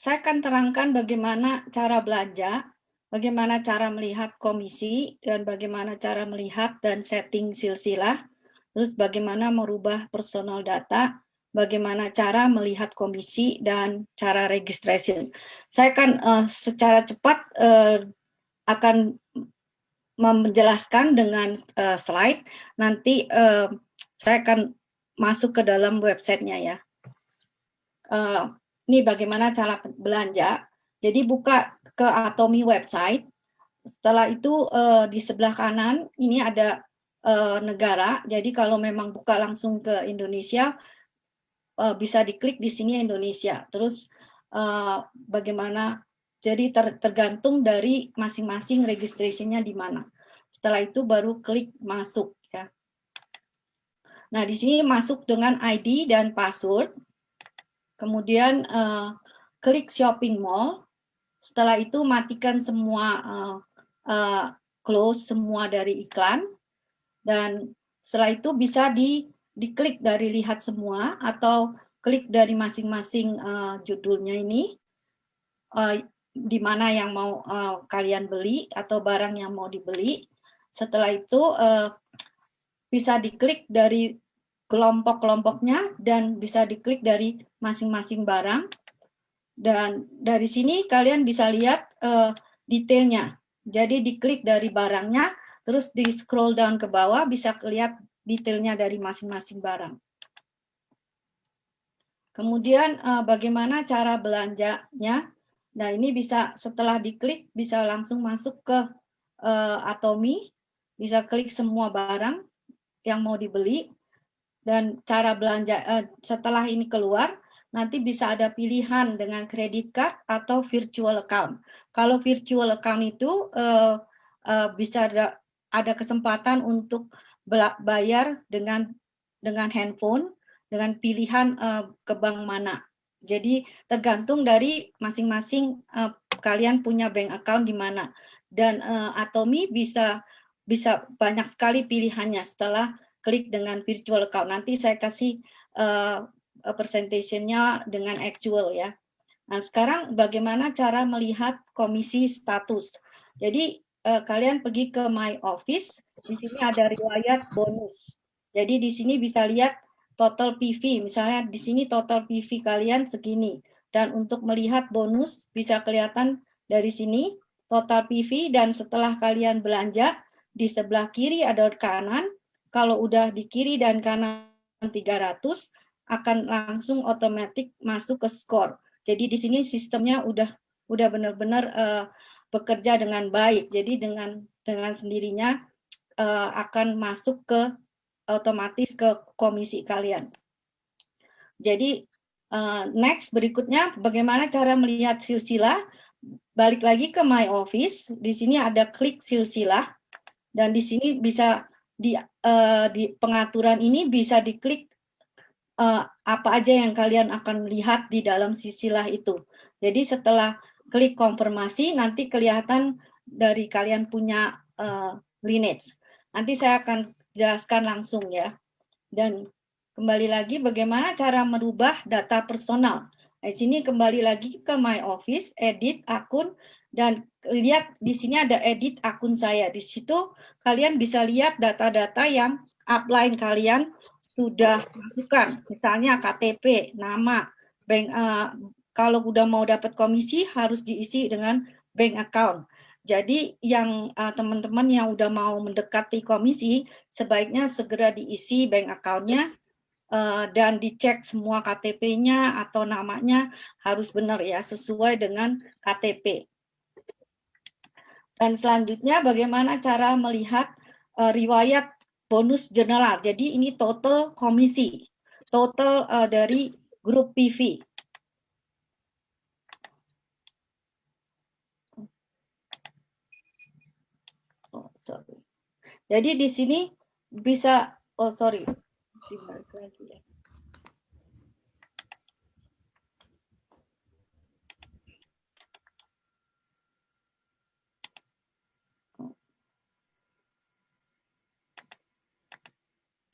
Saya akan terangkan bagaimana cara belanja, bagaimana cara melihat komisi, dan bagaimana cara melihat dan setting silsilah, terus bagaimana merubah personal data, bagaimana cara melihat komisi, dan cara registration. Saya akan secara cepat akan menjelaskan dengan slide. Nanti saya akan masuk ke dalam websitenya ya. Ini bagaimana cara belanja. Jadi buka ke Atomi website. Setelah itu di sebelah kanan ini ada negara. Jadi kalau memang buka langsung ke Indonesia, bisa diklik di sini Indonesia. Terus bagaimana? Jadi tergantung dari masing-masing registrasinya di mana. Setelah itu baru klik masuk ya. Nah, di sini masuk dengan ID dan password. Kemudian klik shopping mall. Setelah itu matikan semua close semua dari iklan, dan setelah itu bisa diklik dari lihat semua atau klik dari masing-masing judulnya ini, di mana yang mau kalian beli atau barang yang mau dibeli. Setelah itu bisa diklik dari kelompok-kelompoknya dan bisa diklik dari masing-masing barang. Dan dari sini kalian bisa lihat detailnya. Jadi diklik dari barangnya, terus di scroll down ke bawah bisa lihat detailnya dari masing-masing barang. Kemudian bagaimana cara belanjanya? Nah, ini bisa setelah diklik bisa langsung masuk ke Atomi, bisa klik semua barang yang mau dibeli, dan cara belanja setelah ini keluar, nanti bisa ada pilihan dengan credit card atau virtual account. Kalau virtual account itu bisa ada kesempatan untuk bayar dengan handphone, dengan pilihan ke bank mana. Jadi tergantung dari masing-masing kalian punya bank account di mana. Dan Atomi bisa banyak sekali pilihannya setelah klik dengan virtual account. Nanti saya kasih presentation-nya dengan actual ya. Nah, sekarang bagaimana cara melihat komisi status. Jadi kalian pergi ke My Office, di sini ada riwayat bonus. Jadi di sini bisa lihat total PV, misalnya di sini total PV kalian segini. Dan untuk melihat bonus bisa kelihatan dari sini total PV, dan setelah kalian belanja di sebelah kiri ada kanan. Kalau udah di kiri dan kanan 300 akan langsung otomatis masuk ke skor. Jadi di sini sistemnya udah benar-benar bekerja dengan baik. Jadi dengan sendirinya akan masuk ke otomatis ke komisi kalian. Jadi next berikutnya bagaimana cara melihat silsilah. Balik lagi ke My Office. Di sini ada klik silsilah, dan di sini bisa di pengaturan ini bisa diklik apa aja yang kalian akan lihat di dalam silsilah itu. Jadi setelah klik konfirmasi nanti kelihatan dari kalian punya lineage. Nanti saya akan jelaskan langsung ya. Dan kembali lagi bagaimana cara merubah data personal. Di sini kembali lagi ke My Office, edit akun, dan lihat di sini ada edit akun saya. Di situ kalian bisa lihat data-data yang upline kalian sudah masukkan, misalnya KTP, nama, bank. Kalau udah mau dapat komisi harus diisi dengan bank account. Jadi yang teman-teman yang udah mau mendekati komisi sebaiknya segera diisi bank account-nya dan dicek semua KTP-nya atau namanya harus benar ya, sesuai dengan KTP. Dan selanjutnya bagaimana cara melihat riwayat bonus general. Jadi ini total komisi, total dari grup PV. Oh, sorry. Jadi di sini bisa, oh sorry, dibalik lagi ya.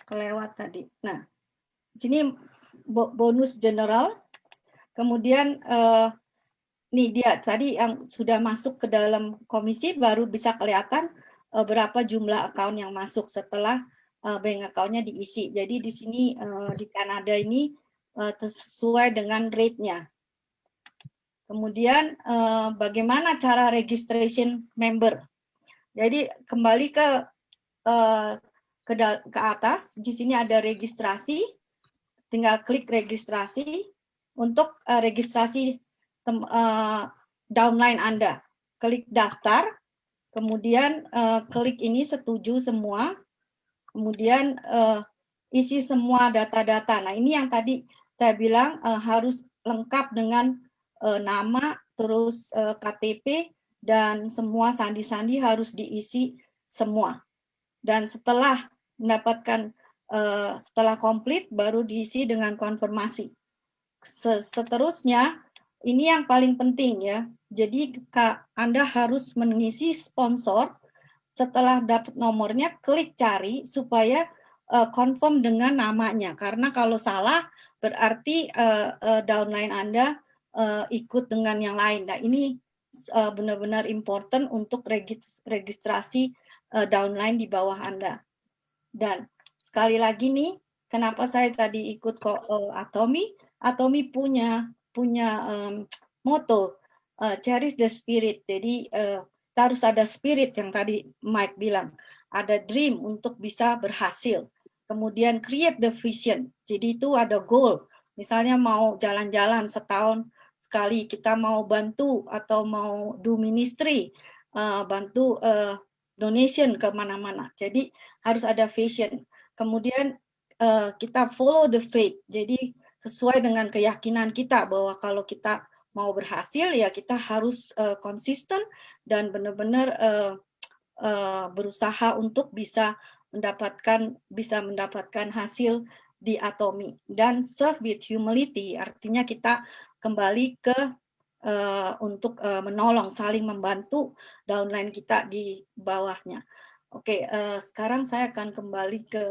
Kelewat tadi. Nah, di sini bonus general, kemudian nih dia tadi yang sudah masuk ke dalam komisi baru bisa kelihatan berapa jumlah account yang masuk setelah bank account-nya diisi. Jadi di sini di Kanada ini sesuai dengan rate-nya. Kemudian bagaimana cara registration member? Jadi kembali ke atas, di sini ada registrasi, tinggal klik registrasi untuk registrasi downline Anda. Klik daftar, kemudian klik ini setuju semua, kemudian isi semua data-data. Nah ini yang tadi saya bilang harus lengkap dengan nama, terus KTP, dan semua sandi-sandi harus diisi semua. Dan setelah mendapatkan, setelah komplit, baru diisi dengan konfirmasi. Seterusnya, ini yang paling penting ya. Jadi Anda harus mengisi sponsor, setelah dapat nomornya, klik cari supaya confirm dengan namanya. Karena kalau salah, berarti downline Anda ikut dengan yang lain. Nah, ini benar-benar important untuk registrasi downline di bawah Anda. Dan sekali lagi nih, kenapa saya tadi ikut Atomy? Atomy punya motto cherish the spirit. Jadi harus ada spirit yang tadi Mike bilang, ada dream untuk bisa berhasil. Kemudian create the vision. Jadi itu ada goal. Misalnya mau jalan-jalan setahun sekali, kita mau bantu atau mau do ministry, bantu donation ke mana-mana. Jadi harus ada vision. Kemudian kita follow the faith. Jadi sesuai dengan keyakinan kita bahwa kalau kita mau berhasil ya kita harus konsisten dan benar-benar berusaha untuk bisa mendapatkan hasil di Atomy. Dan serve with humility, artinya kita kembali ke untuk menolong, saling membantu downline kita di bawahnya. Oke, sekarang saya akan kembali ke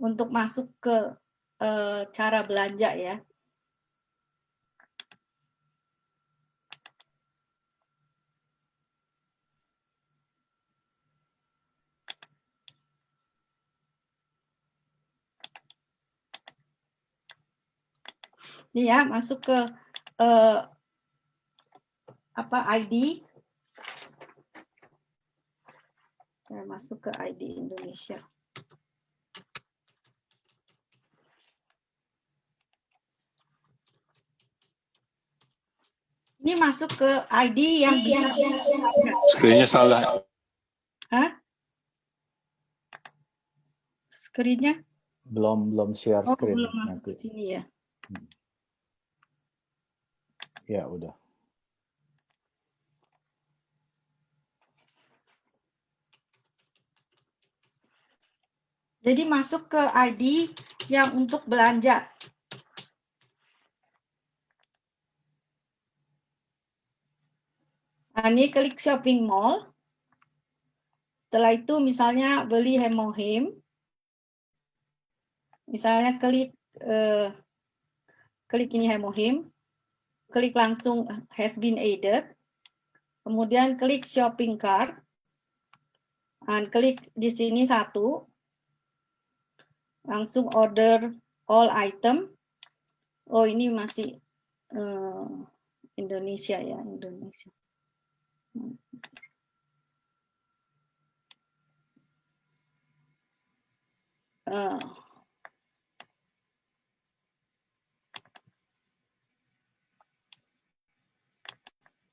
untuk masuk ke cara belanja ya. Ini ya, masuk ke ID. Saya masuk ke ID Indonesia. Ini masuk ke ID yang bisa. Screen-nya salah. Hah? Screen-nya? Belum share screen. Belum masuk nanti. ke sini ya. Ya, udah. Jadi masuk ke ID yang untuk belanja. Nah, ini klik shopping mall. Setelah itu misalnya beli Hemohim. Misalnya klik ini Hemohim. Klik langsung has been added. Kemudian klik shopping cart. Dan klik di sini 1. Langsung order all item. Oh, ini masih Indonesia ya, Indonesia.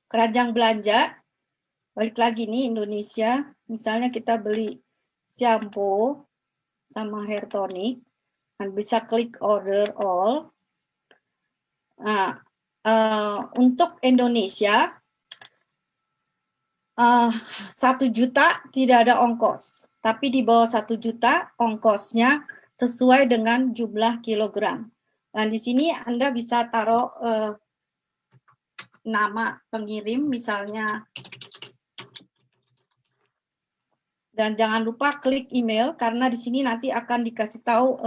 Keranjang belanja, balik lagi nih Indonesia. Misalnya kita beli shampoo sama hair tonic, dan bisa klik order all. Nah, untuk Indonesia 1 juta tidak ada ongkos, tapi di bawah 1 juta ongkosnya sesuai dengan jumlah kilogram. Dan di sini Anda bisa taruh nama pengirim misalnya, dan jangan lupa klik email karena di sini nanti akan dikasih tahu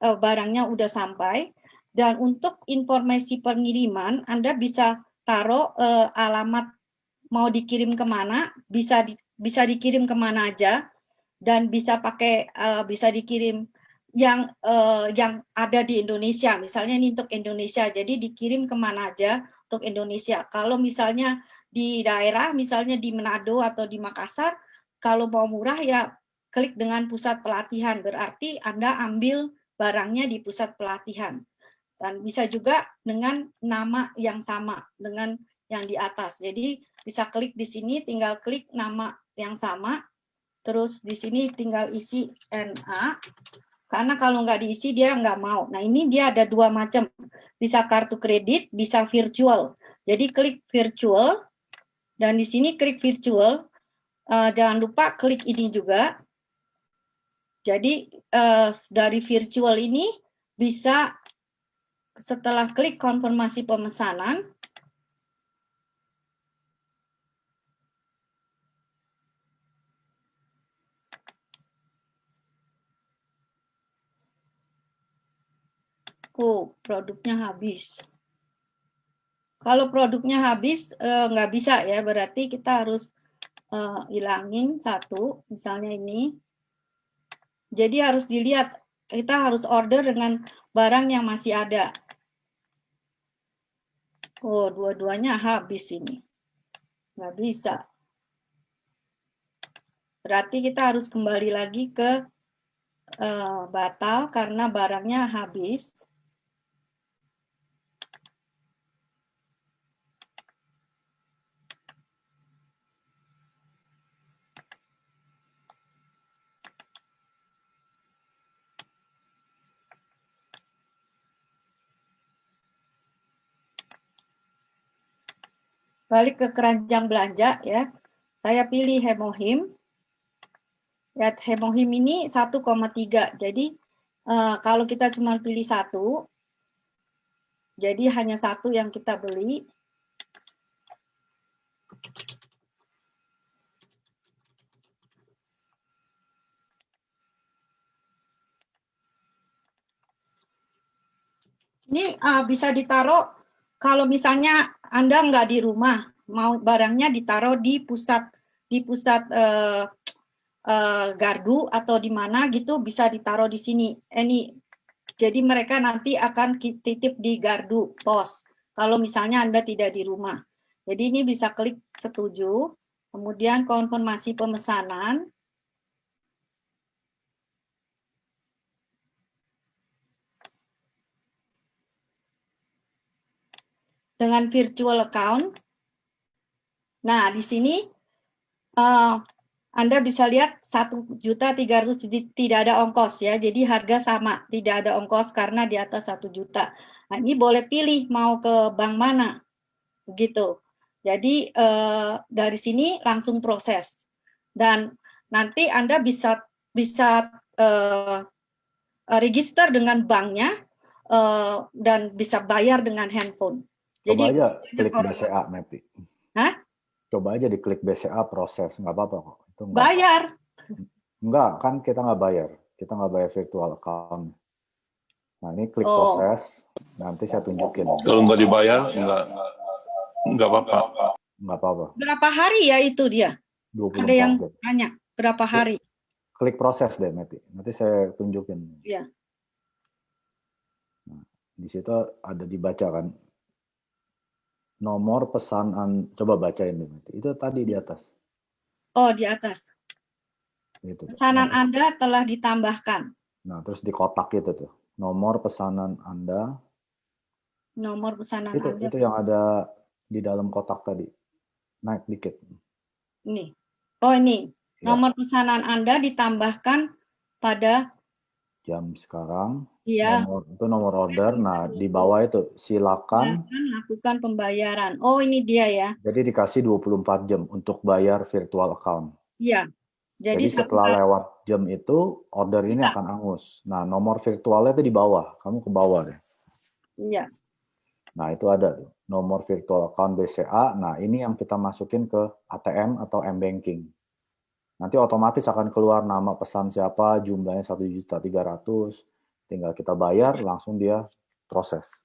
barangnya udah sampai. Dan untuk informasi pengiriman, Anda bisa taruh alamat mau dikirim kemana, bisa dikirim kemana aja, dan bisa pakai bisa dikirim yang ada di Indonesia. Misalnya ini untuk Indonesia, jadi dikirim kemana aja untuk Indonesia. Kalau misalnya di daerah, misalnya di Manado atau di Makassar, kalau mau murah ya klik dengan pusat pelatihan, berarti Anda ambil barangnya di pusat pelatihan. Dan bisa juga dengan nama yang sama dengan yang di atas. Jadi bisa klik di sini, tinggal klik nama yang sama, terus di sini tinggal isi NA, karena kalau nggak diisi dia nggak mau. Nah ini dia ada dua macam, bisa kartu kredit, bisa virtual. Jadi klik virtual, dan di sini klik virtual, jangan lupa klik ini juga. Jadi dari virtual ini bisa setelah klik konfirmasi pemesanan, produknya habis. Kalau produknya habis nggak bisa ya, berarti kita harus hilangin satu, misalnya ini. Jadi harus dilihat, kita harus order dengan barang yang masih ada. Dua-duanya habis ini. Nggak bisa. Berarti kita harus kembali lagi ke batal karena barangnya habis. Balik ke keranjang belanja ya. Saya pilih Hemohim. Lihat Hemohim ini 1,3. Jadi kalau kita cuma pilih satu, jadi hanya satu yang kita beli. Ini bisa ditaruh kalau misalnya Anda nggak di rumah, mau barangnya ditaruh di pusat gardu atau di mana gitu, bisa ditaruh di sini. Ini jadi mereka nanti akan titip di gardu pos kalau misalnya Anda tidak di rumah. Jadi ini bisa klik setuju, kemudian konfirmasi pemesanan. Dengan virtual account. Nah, di sini Anda bisa lihat 1.300.000 tidak ada ongkos ya. Jadi harga sama, tidak ada ongkos karena di atas 1 juta. Nah, ini boleh pilih mau ke bank mana. Begitu. Jadi dari sini langsung proses. Dan nanti Anda bisa register dengan banknya dan bisa bayar dengan handphone. Coba Jadi aja klik BCA nanti. Hah? Coba aja diklik BCA proses, nggak apa-apa kok. Itu nggak bayar. Enggak, kan kita nggak bayar. Kita nggak bayar virtual account. Nah, ini klik proses, nanti saya tunjukin. Kalau nggak dibayar, nggak apa-apa. Nggak apa-apa. Berapa hari ya itu dia? 24 Ada yang jam. tanya, berapa hari? Klik proses deh, Meti. Nanti saya tunjukin. Iya. Nah, di situ ada dibaca kan. Nomor pesanan, coba bacain deh, Meti. Itu tadi di atas. Oh, di atas. Gitu. Pesanan Anda telah ditambahkan. Nah, terus di kotak itu tuh. Nomor pesanan Anda. Nomor pesanan Anda. Itu yang ada di dalam kotak tadi. Naik dikit. Ini. Oh, ini. Ya. Nomor pesanan Anda ditambahkan pada jam sekarang. Iya. Itu nomor order. Nah, di bawah itu silakan lakukan pembayaran. Oh, ini dia ya. Jadi dikasih 24 jam untuk bayar virtual account. Iya. Jadi setelah lewat jam itu order ini akan angus. Nah, nomor virtualnya itu di bawah. Kamu ke bawah deh. Iya. Nah, itu ada tuh. Nomor virtual account BCA. Nah, ini yang kita masukin ke ATM atau M-Banking. Nanti otomatis akan keluar nama pesan siapa, jumlahnya 1.300.000. Tinggal kita bayar, langsung dia proses.